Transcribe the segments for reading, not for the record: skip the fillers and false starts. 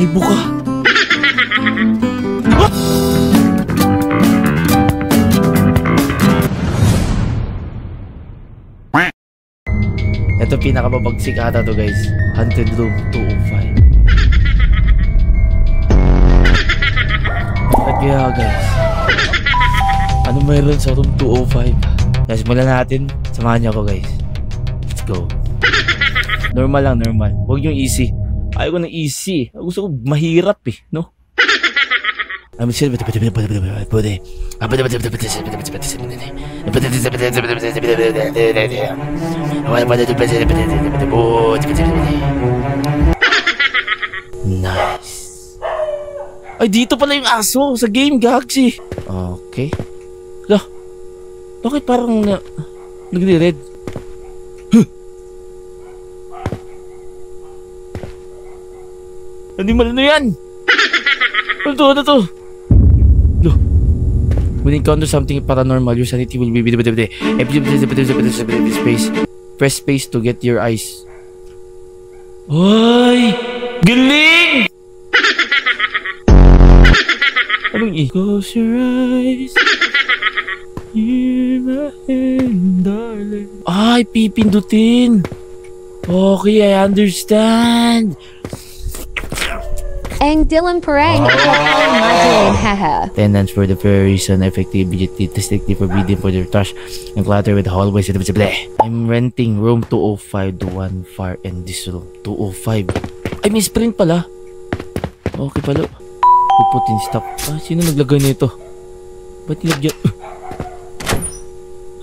Kalbo ka. Ito pinakababagsik ata to guys. Haunted room 205. Bakit kaya guys? Ano mayroon sa room 205? Guys, simulan natin. Samahan niyo ako guys. Let's go. Normal lang, normal. Huwag yung easy. Ayaw ko ng easy. Gusto ko mahirap eh, no? I'm sure but nice. Ay, dito pala yung aso sa game, gags. Okay. Lah, bakit parang nagre-red? Hindi malino yan. Ano to? Ano to? Loh. When you encounter something paranormal, your sanity will be space. Press space to get your eyes. Ay! Galing! Anong close your eyes. Hear my hand, darling. Ay, pipindutin. Okay, I understand. Ang Dylan Parang Martin haha. Tenants for the very reason effective distinctly forbidden for their trash and clutter with hallways. I'm renting room 205, the one far in this room. 205. Ay, may sprint pala. Okay pala. Puputin stop. Ah, sino naglagay nito? Ba't nilagyan?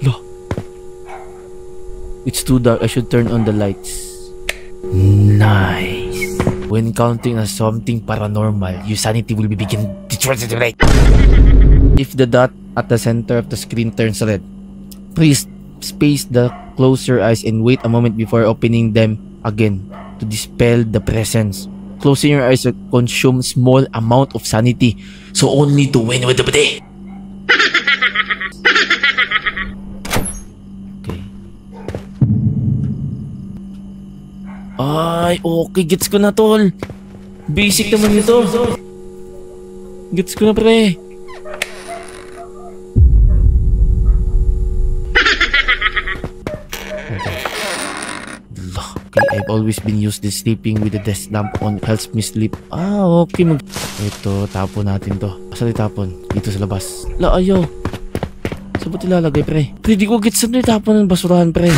Loh. It's too dark. I should turn on the lights. Nice. When counting on something paranormal, your sanity will begin deteriorating. If the dot at the center of the screen turns red, please space close your eyes and wait a moment before opening them again to dispel the presence. Closing your eyes will consume small amount of sanity, so only to win with the day. Ay, okay. Gets ko na, tol. Basic naman ito. Gets ko na, pre. Okay, I've always been used to sleeping with the desk lamp on. Helps me sleep. Ah, okay. Ito, tapon natin to. Saan itapon? Dito sa labas. La, ayaw. Saan ba ilalagay, pre? Pre, di ko gets saan itapon ng basurahan, pre.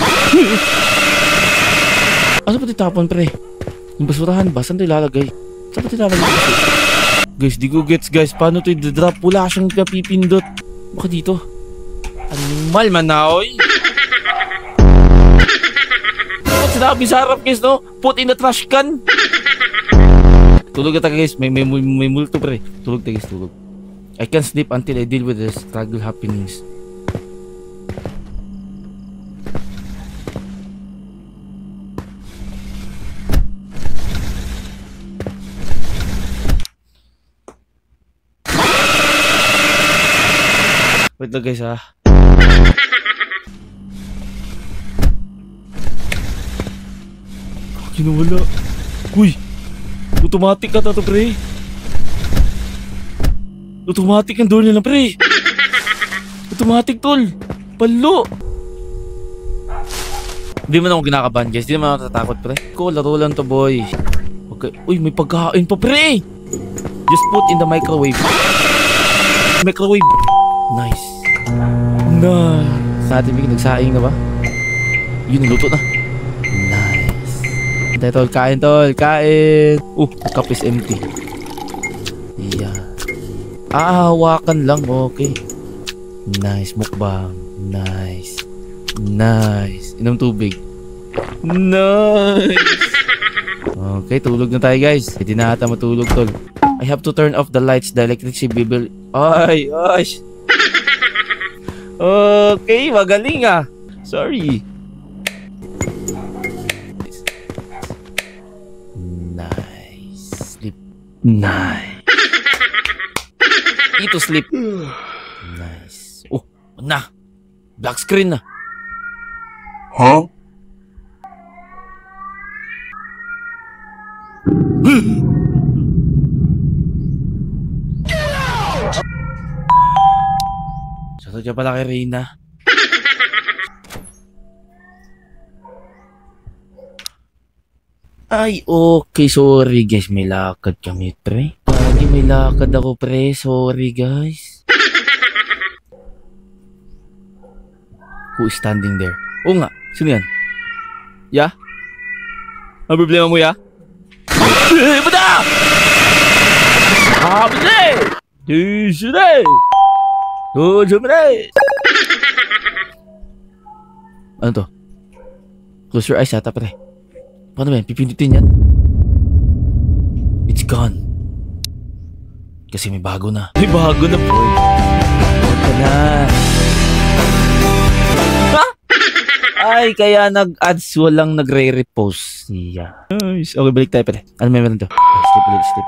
Ano ba itapon, pre? Yung basurahan ba? Saan ito ilalagay? Saan ba ito ilalagay? Guys, di ko gets, guys. Paano ito i-drop? Wala siyang kapipindot. Baka dito. Animal, manaoy. Ano sinabi sa harap, guys, no? Put in the trash can. Tulog na tayo, guys. May multo, pre. Tulog tayo, guys. Tulog. I can't sleep until I deal with the struggle happenings. Wait lang guys ha. Kinawala. Uy! Automatic ka to pre. Automatic ang door nila pre. Automatic tol. Palo. Hindi man ako kinakabahan guys. Hindi man ako natatakot pre. Ko, laro lang to boy. Okay. Uy, may pagkain pa pre. Just put in the microwave. Microwave. Nice. Nice. Sa ating bigyan, nagsaing na ba? Yun, luto na. Nice. Hintay tol, kain tol, kain. Cup is empty. Yeah. Hawakan lang, okay. Nice, mukbang. Nice. Nice. Inom tubig. Nice. Okay, tulog na tayo guys. Hindi na ata matulog tol. I have to turn off the lights. The electricity will... Ay, ay. Okay, magaling ah. Sorry. Nice. Sleep. Nice. Eat to sleep. Nice. Oh, na. Black screen na. Huh? Shoutout ka pala kay Reyna. Ay, okay. Sorry, guys. May lakad kami, pre. Lagi may lakad ako, pre. Sorry, guys. Who is standing there? Oo nga. Sino yan? Ya? Ang problema mo, ya? Bada! Habis! Disney! Disney! Ano to? Close your eyes, ata, pre. Paano ba yan? Pipindutin yan? It's gone. Kasi may bago na. May bago na, boy. Ito na. Ha? Ay, kaya nag-ads walang nagre-repost. Yeah. Nice. Okay, balik tayo, pre. Ano may meron to? Sleep ulit, sleep.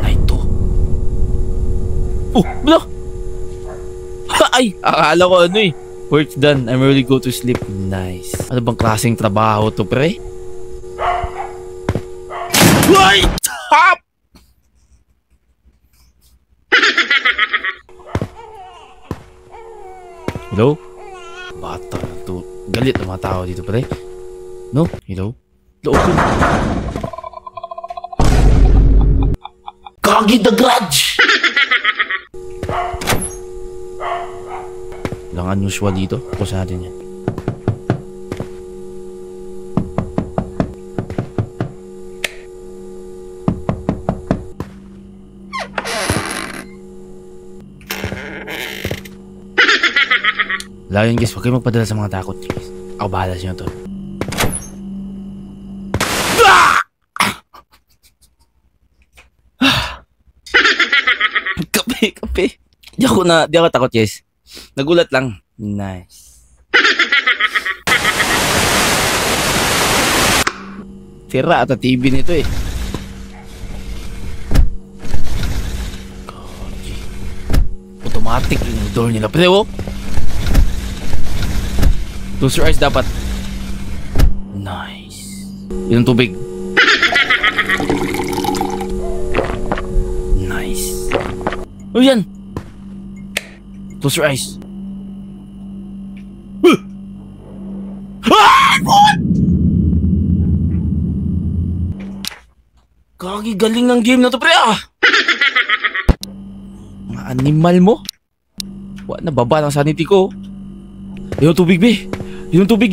Ay, ito. Oh, bala! Ay, akala ko ano eh. Work's done. I'm ready to go to sleep. Nice. Ano bang klaseng trabaho to, pre? Wait! Stop! Hello? Bata na to. Galit ang mga tao dito, pre. No? Hello? Open. Kagi the Grudge! Lang unusual dito. Tapos natin yan. Wala yun, guys. Huwag kayo magpadala sa mga takot, guys. Ako bahala sa inyo to. Kape. Di ako takot, guys. Nagulat lang. Nice. Sira ata TV nito eh. Gogi. Automatic yung door nila. Pero, close your eyes dapat. Nice. Yun ang tubig. Nice. Oh yan. Close your eyes. Ah! What? Kagi, galing ng game na to, pre, ah! Mga animal mo? Wala na, baba ng sanity ko. Yung tubig, be. Yung tubig.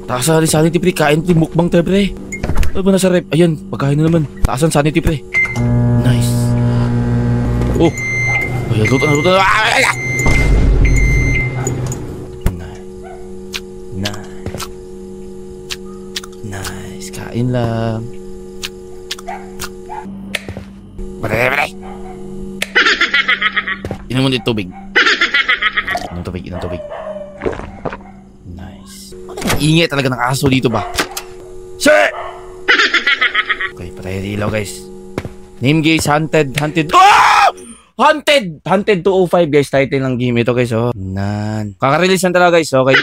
Taas na rin sanity, pre. Kain, pre. Mukbang tayo, pre. Ano ba nasa rep? Ayan, pagkain na naman. Taasan sanity, pre. Nice. Oh. Ayan, luto na. Nice. Kain lang. Pre. Inom mo din tubig. Inom tubig. Nice. Ingay talaga ng aso dito ba? Sir! Okay, patay yung ilaw, guys. Name guys, Hunted. Ah! Hunted 205, guys. Title ng game ito, guys. Oh. Kaka-release lang talaga, guys. Okay.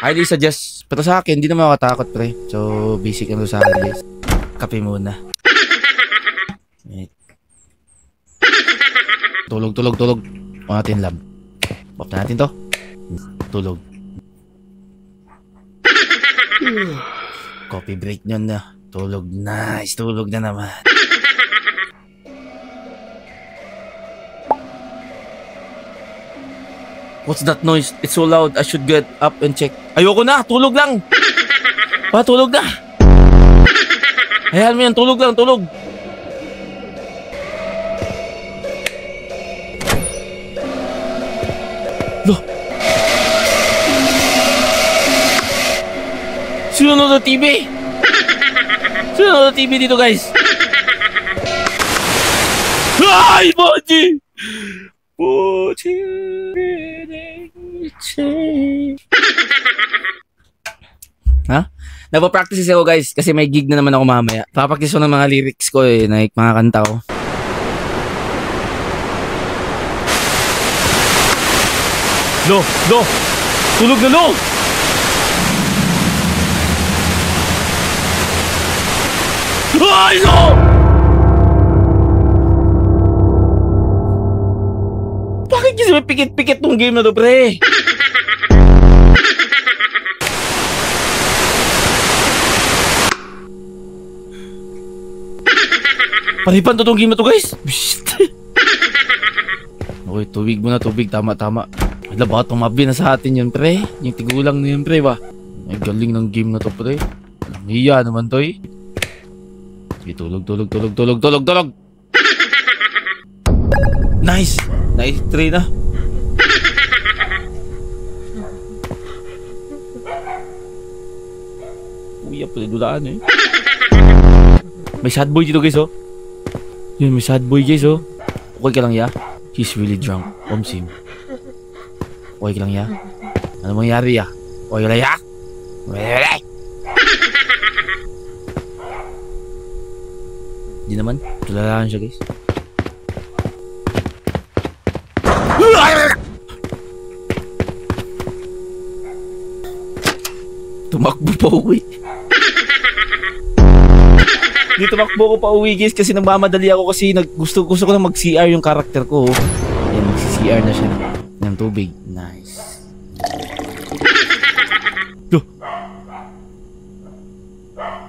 Highly suggest. Pero sa akin, hindi naman ako katakot, pre. So, basic lang sa akin, guys. Kape muna. Wait. Tulog. Huwag natin lab. Off na natin to. Tulog. Coffee break nyo na. Tulog. Nice. Tulog na naman. What's that noise? It's so loud. I should get up and check. Ayoko na. Tulog lang. Tulog na. Hayaan mo yan. Tulog lang. Tulog. Loh. Sino nanonood TV? Sino nanonood TV dito, guys? Ay, Boji! Ha? Nagpa-practice ako, guys, kasi may gig na naman ako mamaya. Papractice ko ng mga lyrics ko eh, like mga kanta ko. Lo! Tulog na, lo! Ay, no! Bakit kasi may pikit-pikit tong game na to, pre? Paripan to tong game na to, guys. Okay, tubig muna, tubig. Tama. Wala ba tumabi na sa atin yun, pre? Yung tigulang na yun, pre, ba? Ay, galing ng game na to, pre. Walang hiya naman to, eh. Sige, tulog. Nice! Nice try na. Uy, pala dulaan, eh. May sad boy dito, guys, oh. Yun, may sad boy, guys, oh. Okay ka lang, ya? He's really drunk. Omsim. Okay ka lang, ya? Ano mangyari, ya? Okay ka lang, ya? Hindi naman. Tulalaan siya, guys. Tumakbo pa uwi. Di tumakbo ko pa uwi, guys, kasi nagmamadali ako kasi gusto ko na mag-CR yung karakter ko. Ayan, mag-CR na siya. Ng tubig. Nice. Duh!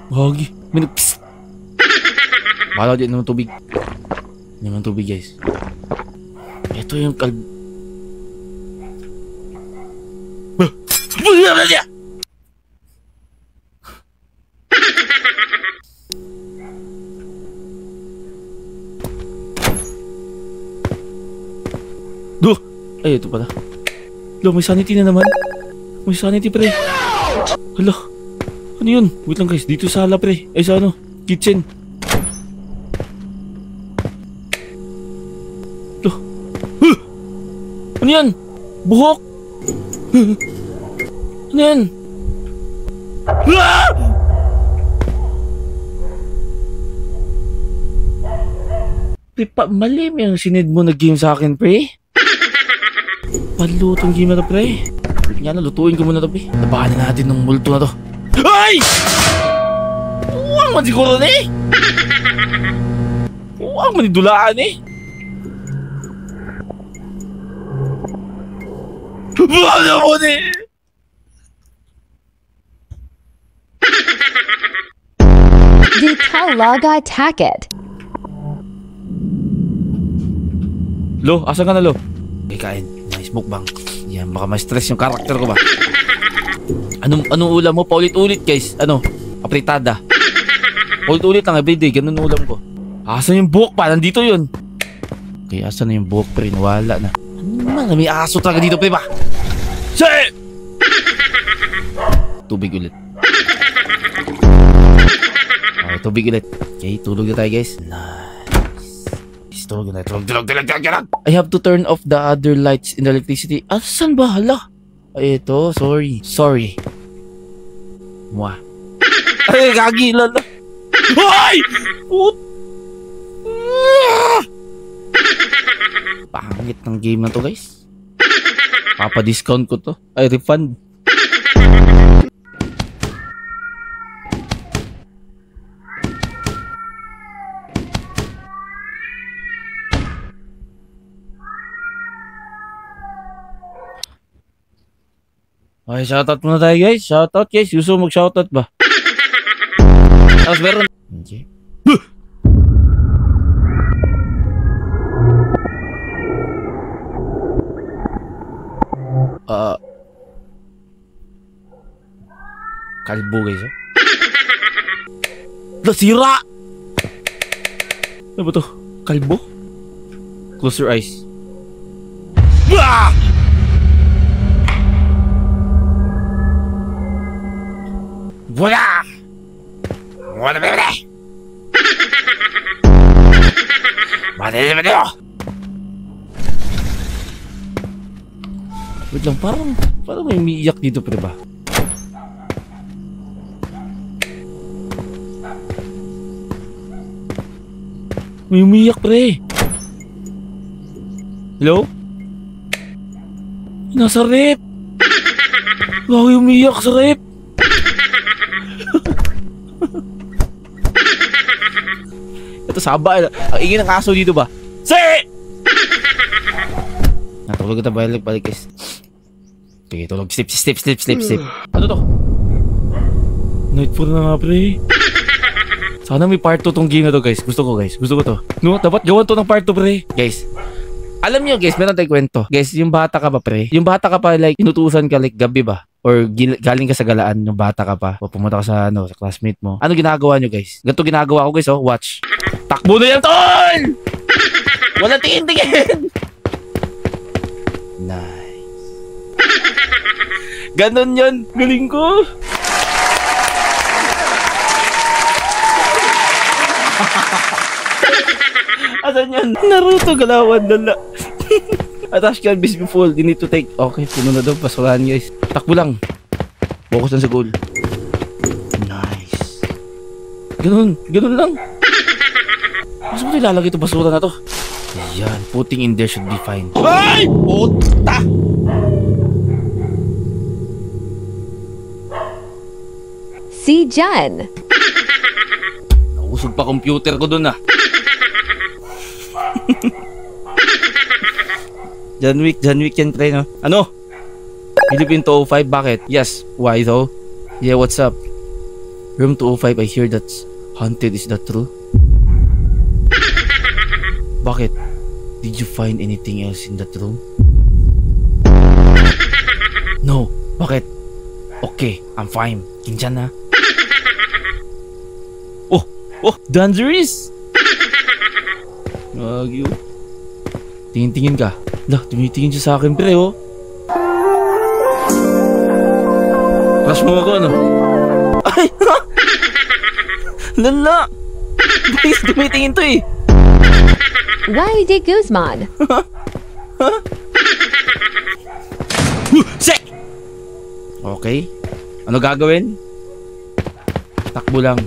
Wagi. May nag-psst. Bala din naman tubig. Naman tubig, guys. Ito yung Duh! Ay, ito pala. Lo, may sanity na naman. May sanity, pre. Hala. Ano yun? Wait lang, guys. Dito sa hala, pre. Ay, sa ano? Kitchen. Lo. Huh! Ano yan? Buhok! Huh! Ano yan? Ah! Pre, malim yung sinid mo na game sa akin, pre. Palutong game na to, pre. Nga na, lutuin ko muna to, pre. Nabahan na natin ng multo na to. Ay! Huwag man siguro na eh. Huwag man idulaan eh. Huwag na mo eh. Du talaga taket. Lo, asan ka na, Lo? Kain. Nice mukbang. Yan, baka ma-stress yung karakter ko ba? Anong ulam mo? Paulit-ulit, guys. Ano? Apritada. Paulit-ulit lang everyday. Ganun ulam ko. Asan yung buhok pa? Nandito yun. Okay, asan na yung buhok, pre? Nawala na. Ano naman? May aso talaga dito, pre ba? Shit! Tubig ulit. Okay, tubig ulit. Okay, tulog na tayo, guys. Tulog. I have to turn off the other lights in the electricity. Asan ba? Hala? Ay, ito. Sorry. Mwah. Ay, gagi. Lala. Ay! Pangit ng game na to, guys. Papa-discount ko to. Ay, refund. Okay, shoutout muna tayo, guys. Shoutout, guys. Gusto mo mag-shoutout ba? Tapos meron. Okay. Kalbo, guys. Nasira! Ano ba to? Kalbo? Close your eyes. Ah! Voila! Wala ba ba? Madali ba ito? Wait lang, parang may umiiyak dito, pre ba? May umiiyak, pre. Hello? Nasa rep. May umiiyak sa rep. Ito saba. Ang ingin ng aso dito ba? Si! Tulog kita, balik guys. Sige, tulog. Sleep. Ano to? Night 4 na nga, pre. Sana may part 2 tong game na to, guys. Gusto ko to. No, dapat gawan to ng part 2, pre. Guys, alam nyo, guys, meron tayong kwento. Guys, yung bata ka pa, pre. Yung bata ka pa, like, inutusan ka, like, gabi ba? Or galing ka sa galaan, yung bata ka pa. O pumunta ka sa, sa classmate mo. Ano ginagawa nyo, guys? Ganito ginagawa ko, guys, oh. Watch. Takbo na yan, tol! Wala tingin-tingin! Nice. Ganon yun. Galing ko. Asan yan? Naruto, galawan, dala. Attach canvas before. You need to take. Okay, puno na daw. Basurahan, guys. Takbo lang. Focus lang sa goal. Nice. Ganon lang. Mas mo ilalagay ito basura na to. Yan. Putting in there should be fine. Ay! Puta! Si Jan. Nausog pa computer ko dun, ah. John Wick yan, pre, no? Ano? Philippine 205, bakit? Yes, why though? Yeah, what's up? Room 205, I hear that's haunted, is that true? Bakit? Did you find anything else in that room? No, bakit? Okay, I'm fine. Kinjan, ha? Oh, dangerous! Wagyo. Tingin-tingin ka. Lah, tumitingin siya sa akin, pre, oh. Crush mo ako, ano? Ay! Lala! Guys, tumitingin to, eh. YD Guzman. Sek! Okay. Ano gagawin? Takbo lang.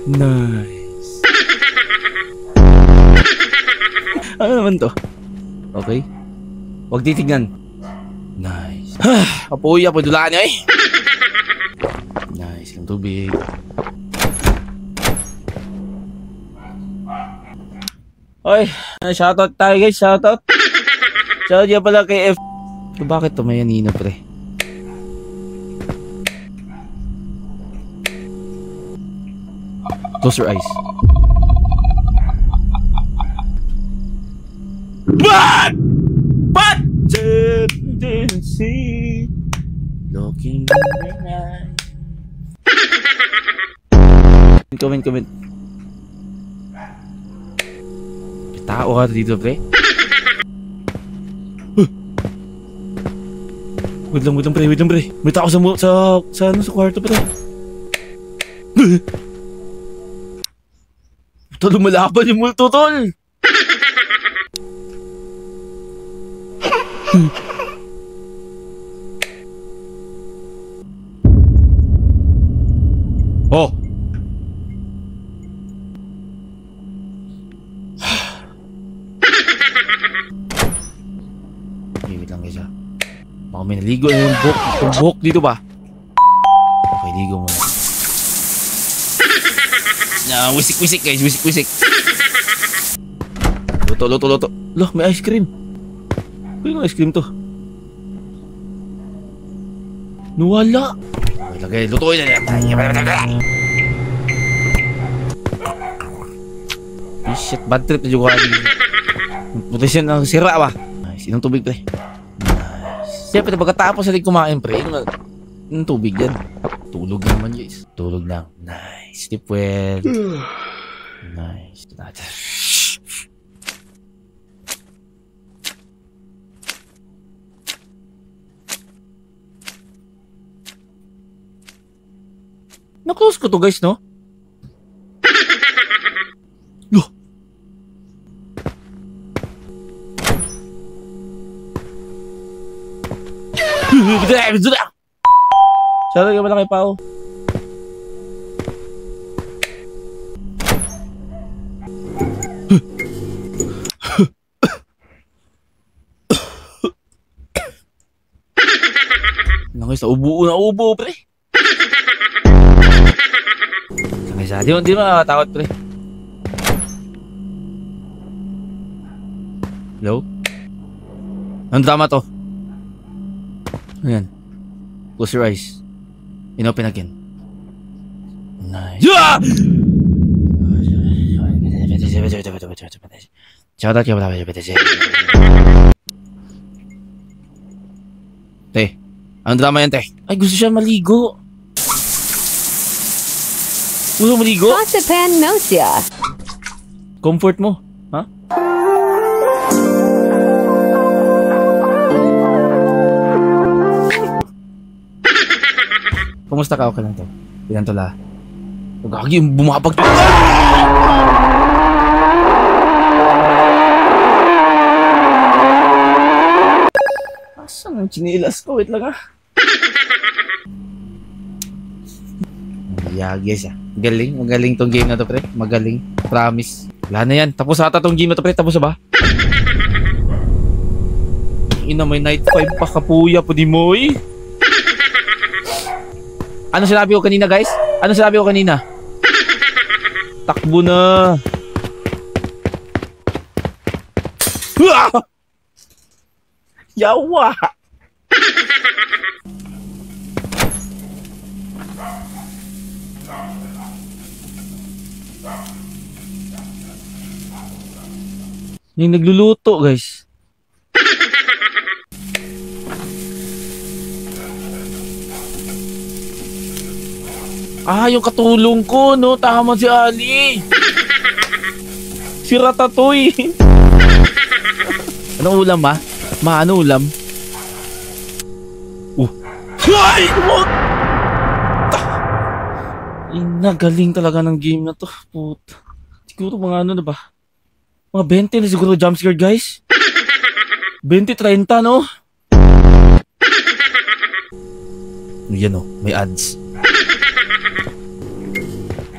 Nice. Ano naman to? Okay. Huwag titignan. Nice. Apoy, dulaan niya, eh. Nice. Ang tubig. Oy, shoutout tayo, guys. Shoutout niya pala kay F. Bakit to may anino, pre? Close your eyes. But didn't see looking in my eyes. Comment. May tao ka dito, pre. Wait lang, pre. May tao sa kwarto, pre. Tol, lumalaban yung multo, tol. Oh. Wait lang, guys, ha. Baka may naligo yung buhok dito ba? Okay, ligo muna. Wisik, guys. Wisik. Luto. Loh, may ice cream. Kaya ice cream to? Nawala. Okay, lagay. Lutuin na. Shit, bad trip na juga. Putisyon ng sira ba? Nice. Inong tubig, pre. Nice. Siyempre, pagkatapos natin kumain, pre, yung tubig yan. Tulog naman, guys. Tulog lang. Nice. Sleep well. Nice. Na-close ko to, guys, no? Loh! Sana ka malaki pa, oh. Guys, naubo, pre. Di mo makakatakot, pre. Hello? Anong drama to? Ayan. Close your eyes. Inopen again. Nice. Yeah! Te, anong drama yan, te? Ay, gusto siya maligo. Gusto maligo? Prosopagnosia. Comfort mo. Ha? Kumusta ka? Okay lang to. Pinantula. Gagi, bumabag to. Asan ang chinilas ko? Wait lang ah. Yagis ah. Magaling tong game na to, pre. Magaling. Promise. Wala na yan. Tapos ata tong game na to, pre. Tapos na ba? Ina, may night 5 pa kapuya po di mo eh. Ano sinabi ko kanina, guys? Ano sinabi ko kanina? Takbo na. Yawa. Yung nagluluto, guys. Ah, yung katulong ko, no? Tama si Ali. Si Ratatouille. Anong ulam, ba? Ano ulam? Ay! What? Galing talaga ng game na to. Puta. Siguro mga ano na ba? Mga 20 na siguro jumpscare, guys. 20-30, no? Yan, no? May ads.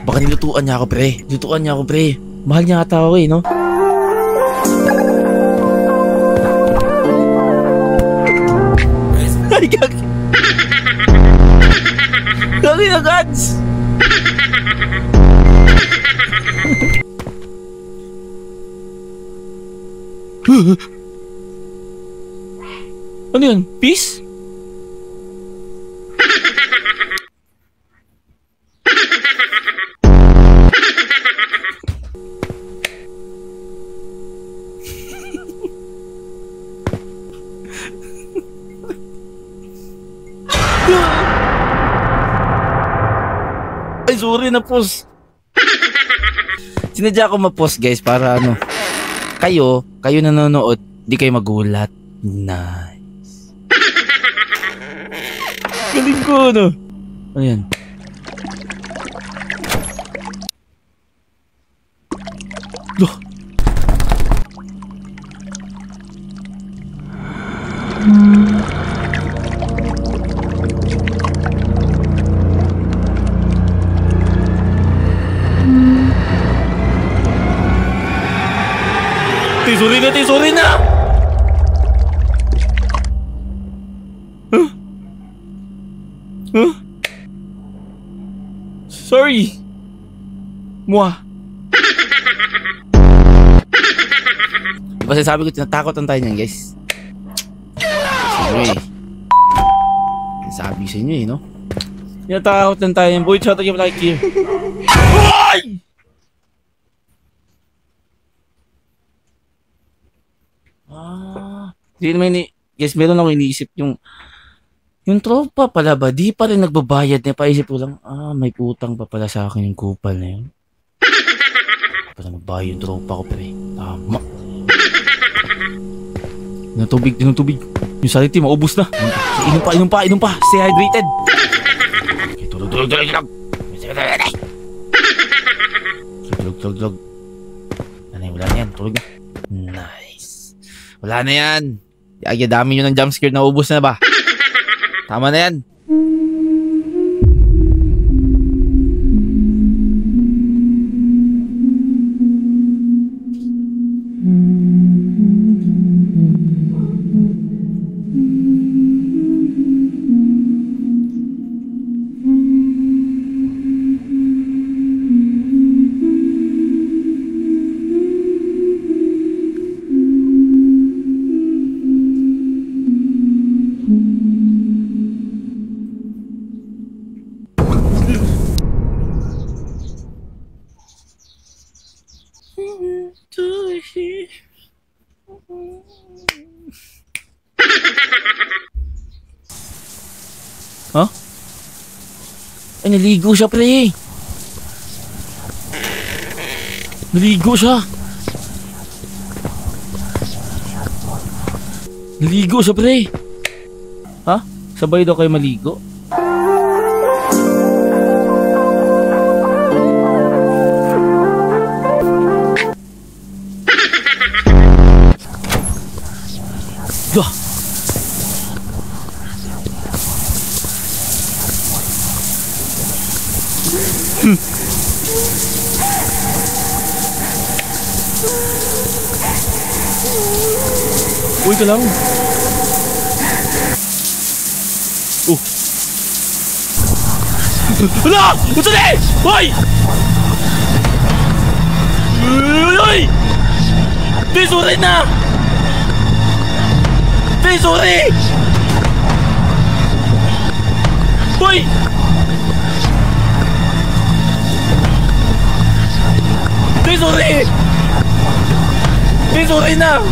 Baka nilutuan niya ako, pre. Nilutuan niya ako, pre. Mahal niya ata ako, no? Ay, gagi. Gagi na, gods. Ano yun? Peace? Ay, sorry na post. Sinadya ko ma-post, guys, para ano, kayo nanonood, di kayo magulat. Nice. Galing ko, no? Ayan. Loh. Sorry na! Huh? Huh? Sorry! Mua! Diba sabi ko, tinatakot ang tayo niyan, guys? Sorry. Sabi sa inyo eh, no? Tinatakot ang tayo niyan. Boy, shot again like here. Ay! Hindi naman guys, meron ako iniisip yung tropa pala ba, di pa rin nagbabayad na, paisip ko lang, may utang pa pala sa akin yung kupal na yun. Para magbayad yung tropa ko, pre. Tama. Tinutubig. Yung sality, maubos na. Inom pa. Stay hydrated. Okay, tulog. Tulog. Wala na yan, tulog na. Nice. Wala na yan. Ay, dami nyo ng jumpscare na ubos na ba? Tama na yan. Ha? Ay, naligo siya, pre. Naligo siya. Naligo siya, pre. Ha? Sabay daw kayo maligo? Dah. Uy, ka lang. Hala! Ito na eh! Hoy! Uy! Di, sorry na! Di, sorry! Hoy! Di, sorry! Di, sorry na!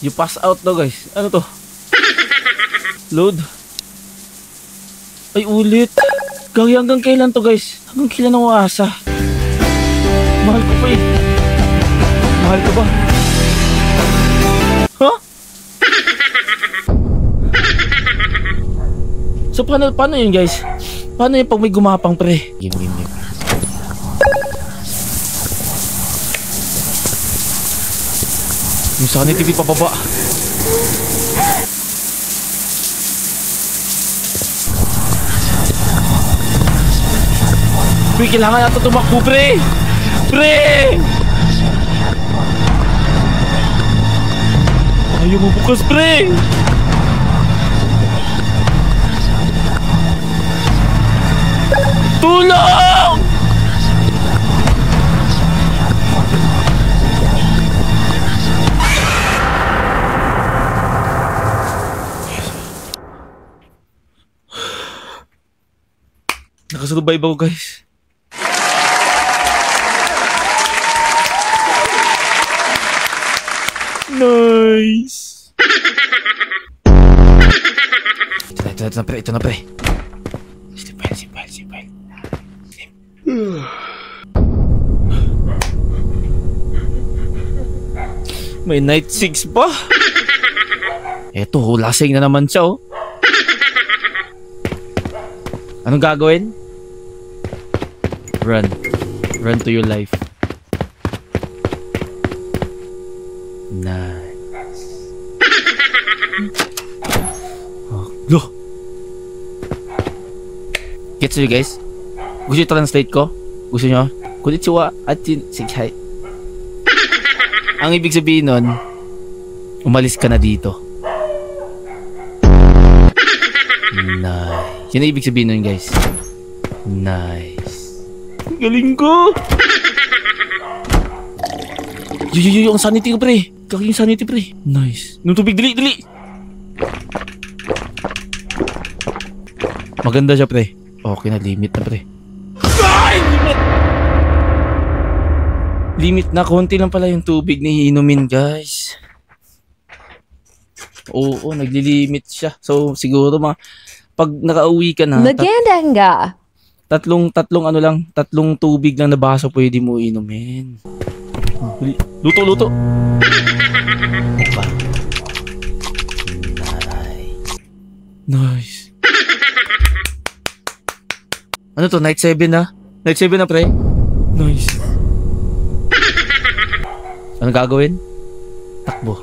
You pass out daw, guys. Ano to? Load. Ay, ulit. Gagi, hanggang kailan to, guys? Hanggang kailan ako asa? Mahal ko pa eh. Mahal ko ba? Huh? So, paano yun, guys? Paano yun pag may gumapang, pre? Game. Yung sanity TV pababa. Pre, kailangan natin tumakbo, pre! Pre! Ayaw mo bukas, pre! Tulong! Nakasurvive ako, guys. Nice. Ito na, pre. Sleep well. May night 6 pa. Eto, lasing na naman siya, oh. Anong gagawin? Run to your life. Nice. Oh, loh. Gets you, guys? Gusto nyo translate ko? Gusto nyo? Konnichiwa at sikhai. Ang ibig sabihin nun, umalis ka na dito. Nice. Yun ang ibig sabihin nun, guys. Nice. Galing ko! Yung sanity ko, pre. Kaki yung sanity, pre. Nice. Nung tubig, dali. Maganda siya, pre. Okay na, limit na, pre. Ay! Limit na, konti lang pala yung tubig na iinumin, guys. Oo, naglilimit siya. So, siguro pag nakauwi ka na, Magandanga. tatlong tubig lang na baso pwede mo inumin. Luto. Nice. Ano to? Night 7 na? Night 7 na, pre? Nice. Ano gagawin? Takbo.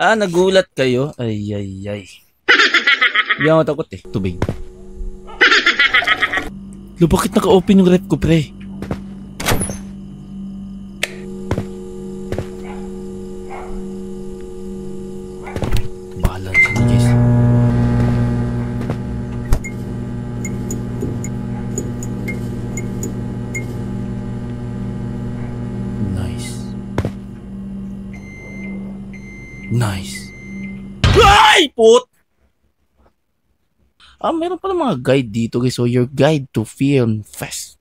Nagulat kayo? Ay. Hindi ako takot eh. Tubig. Bakit naka-open yung rep ko, pre? Bahala na siya, guys. Nice. Nice. Ay! Put! Meron pala mga guide dito guys. So, your guide to Film Fest.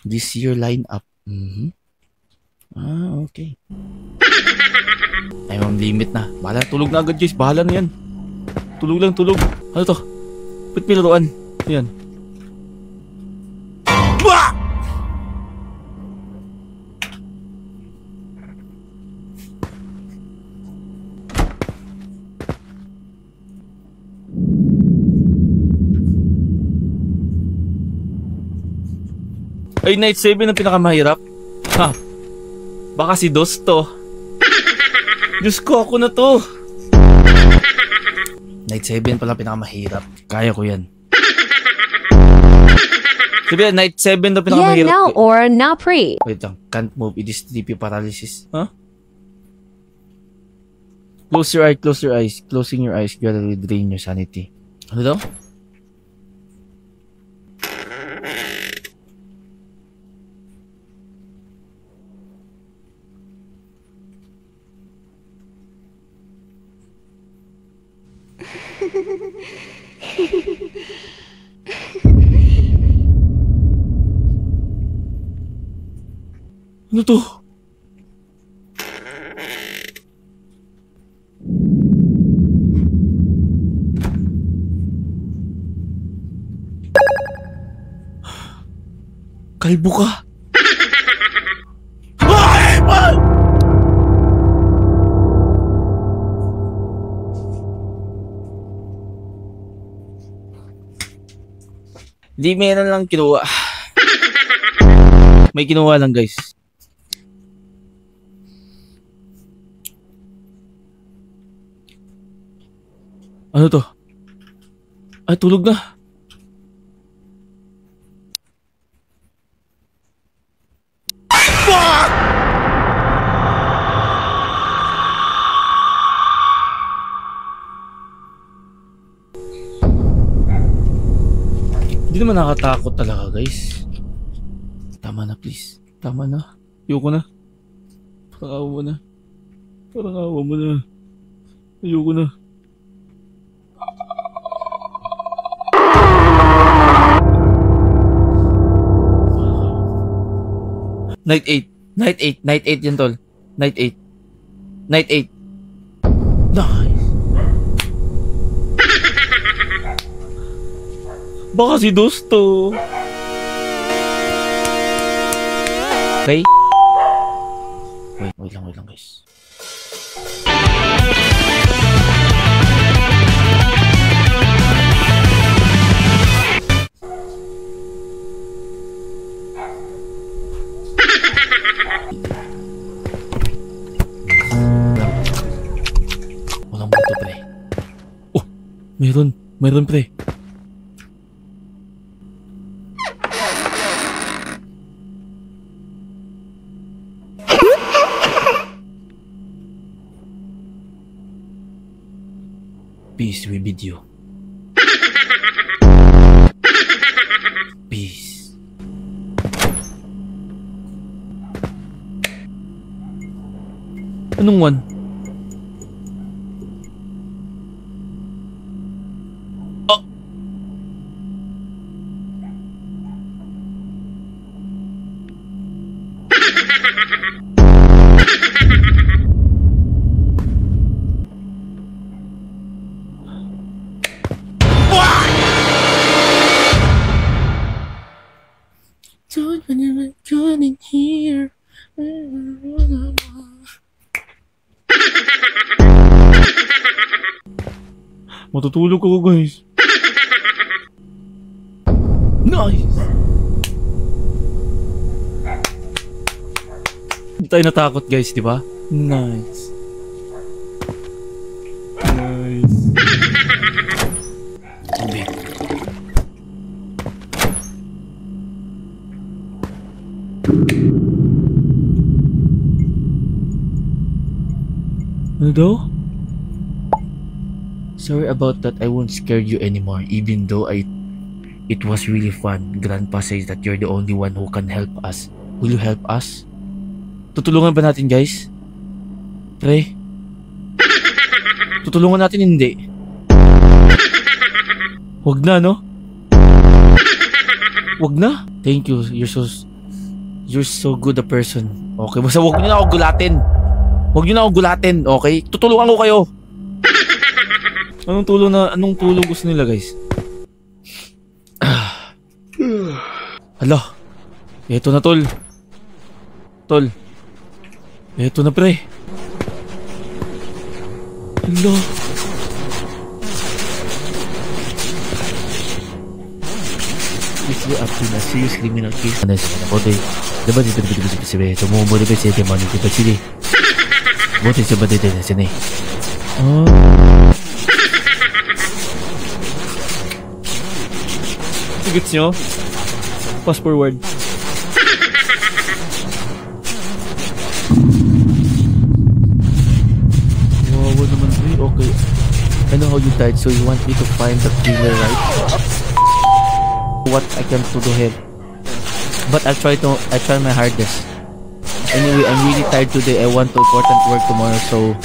This year lineup. Okay. Ay, ma'am, limit na. Bahala, tulog na agad guys. Bahala na yan. Tulog lang, tulog. Ano to? Ba't may laruan? Ayan. Bah! Ay, Night 7 ang pinakamahirap. Ha? Baka si Dos to. Diyos ko, ako na to. Night 7 pala pinakamahirap. Kaya ko yan. Sabi, Night 7 na Yeah, pinakamahirap. now or now pre. Wait lang. Can't move. It is sleepy paralysis. Huh? Close your eyes. Close your eyes. Closing your eyes gradually drain your sanity. Ano daw? Ano to? Kalbo ka? Ay! Man! Hindi, meron lang kinuha. May kinuha lang guys. Ano to? Ay, tulog na. Fuck! Hindi naman nakatakot talaga, guys. Tama na, please. Tama na. Ayoko na. Parang awa mo na. Parang awa mo na. Ayoko na. Night 8. Night 8. Night 8 yan, tol. Night 8. Night 8. Nice. Baka si Dosto. Okay? Wait lang guys. Walang buto, pre. Oh, meron pre. Peace be with you. Peace. Anong one? Oh. Don't wanna come in here. Matutulog ako, guys. Nice. Hindi tayo natakot, guys, di ba? Nice. Nice. Tubig. Ano daw? Sorry about that, I won't scare you anymore, even though it was really fun. Grandpa says that you're the only one who can help us. Will you help us? Tutulungan ba natin, guys? Pre? Tutulungan natin, hindi. Wag na, no? Wag na. Thank you. You're so good a person. Okay, basta wag niyo na ako gulatin. Wag niyo na ako gulatin, okay? Tutulungan ko kayo. Anong tulong gusto nila, guys? Hala. Eto na, tol. Tol. Eto na, pre. Hala. This is up to a serious criminal case. Bote, dapat ito sabi. Tumubo na ba siya yung money ba sila? Bote siya ba dito na siya na eh? Gets nyo? Fast forward. Wow, naman ba? Okay. I know how you died, so you want me to find the killer, right? What I can do here, but I'll try my hardest. Anyway, I'm really tired today. I want to important work tomorrow, so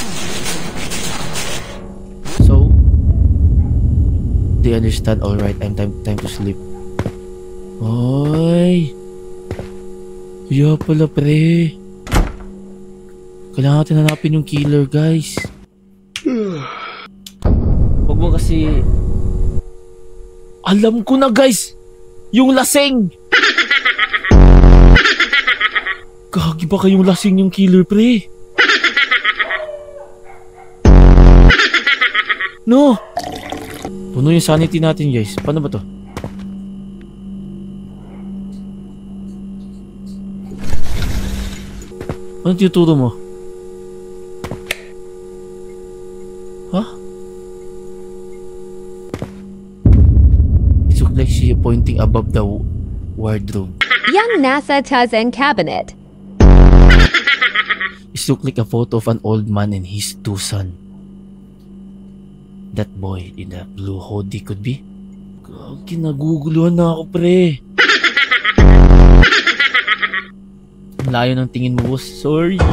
they understand. All right, I'm time to sleep. Oy, yeah pala, pre. Kailangan natin hanapin yung killer, guys. Wag mo kasi. Alam ko na, guys. Yung lasing! Gagi ba kayong lasing yung killer, pre? No! Puno yung sanity natin, guys. Paano ba to? Ano tinuturo mo? Huh? Like she pointing above the wardrobe. Young NASA Tazen cabinet. It looked like a photo of an old man and his two sons. That boy in the blue hoodie could be? Ginaguguluhan na ako, pre. Layo ng tingin mo, boss. Sorry.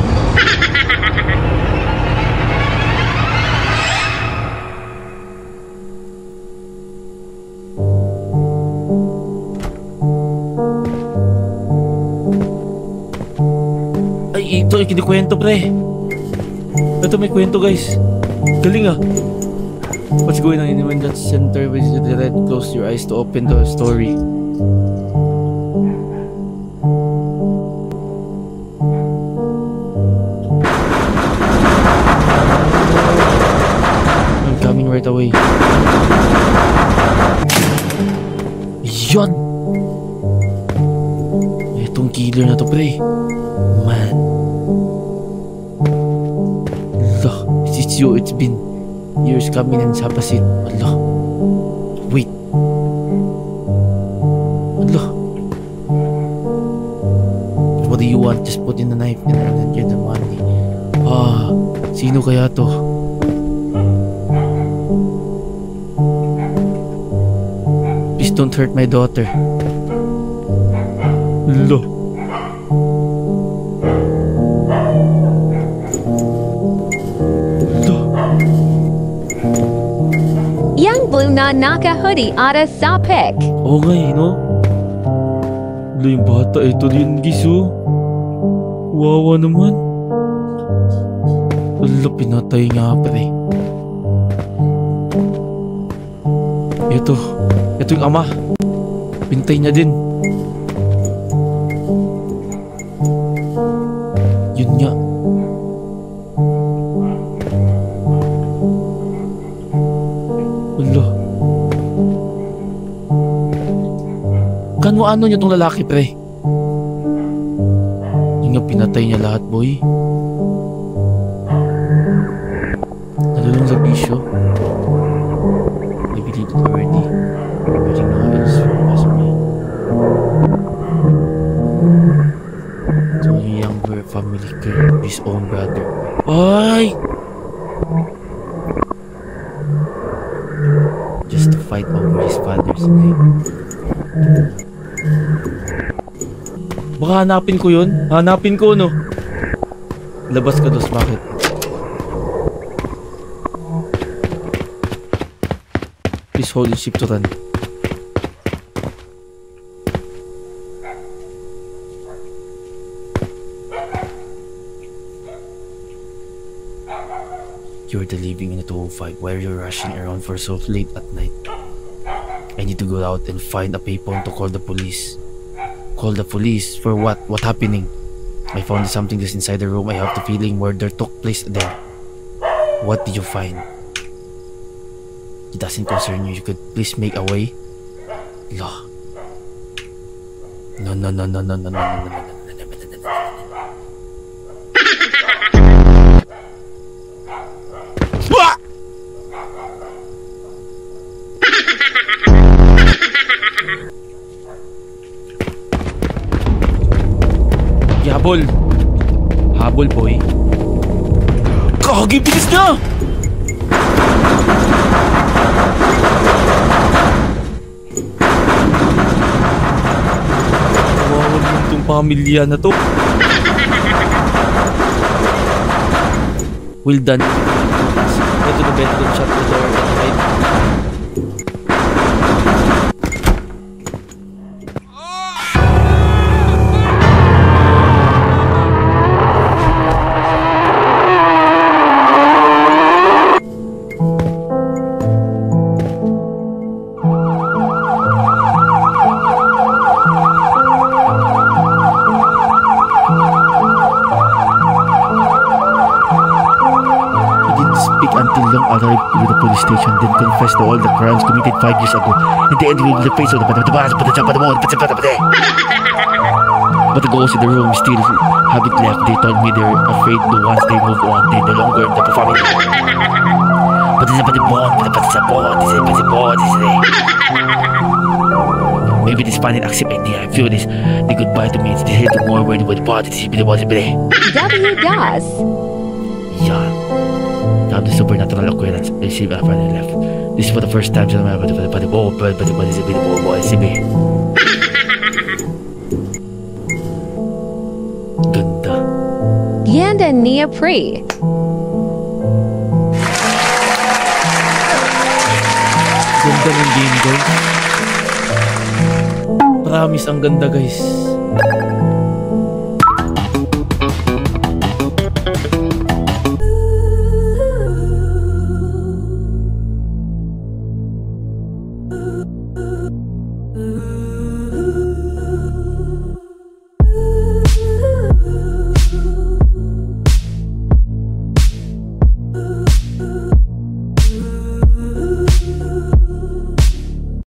Ito ay kinikwento, pre. Ito may kwento, guys. Galing ah. What's going on when that center visit the red? Close your eyes to open the story. I'm coming right away. Yon! Itong killer na to, pre. Man. It's been years coming and sapasit. Allah. Wait. Allah. What do you want? Just put in the knife and then get the money. Sino kaya to? Please don't hurt my daughter. Allah. Young Blue Naka hoodie Ada Sapek. Oo nga eh, no? Wala yung bata. Ito din, giso. Wawa naman. Wala, pinatay nga, pre. Ito yung ama. Pintay niya din. Yun nga. Ano niya tong lalaki, pre? Yung nga pinatay niya lahat, boy. Nalulong sa bisyo. I believe it already. Everything now is for me. So yung younger family care his own brother. Ay! Just to fight over his father's name. Baka hanapin ko yun. Hanapin ko, no? Labas ka, dos. Bakit? this holy ship to run. You're the living in a 205. Why are you rushing around for so late at night? I need to go out and find a payphone to call the police. Call the police? For what? What happening? I found something just inside the room. I have the feeling murder took place there. What did you find? It doesn't concern you. You could please make a way? Law. No. Habol. Habol, boy. Kagi, bilis na! Kawawan mo itong pamilya na to. Well done. Go to the bedroom, shut the door, and hide. Until Long arrived with the police station, then confessed to all the crimes committed 5 years ago. In the end, we will the face of the but the ghosts in the room still haven't left. They told me they're afraid that once they move on, they no longer have the family. Maybe this panic accept idea. I feel this. The goodbye to me. They say to more worried with the body. W-DOS. Yeah. Now the supernatural occurrence received after I left. This is for the first time since my Ganda. Yanda Nia Pre. Ganda ng game, guys. Promise, ang ganda, guys.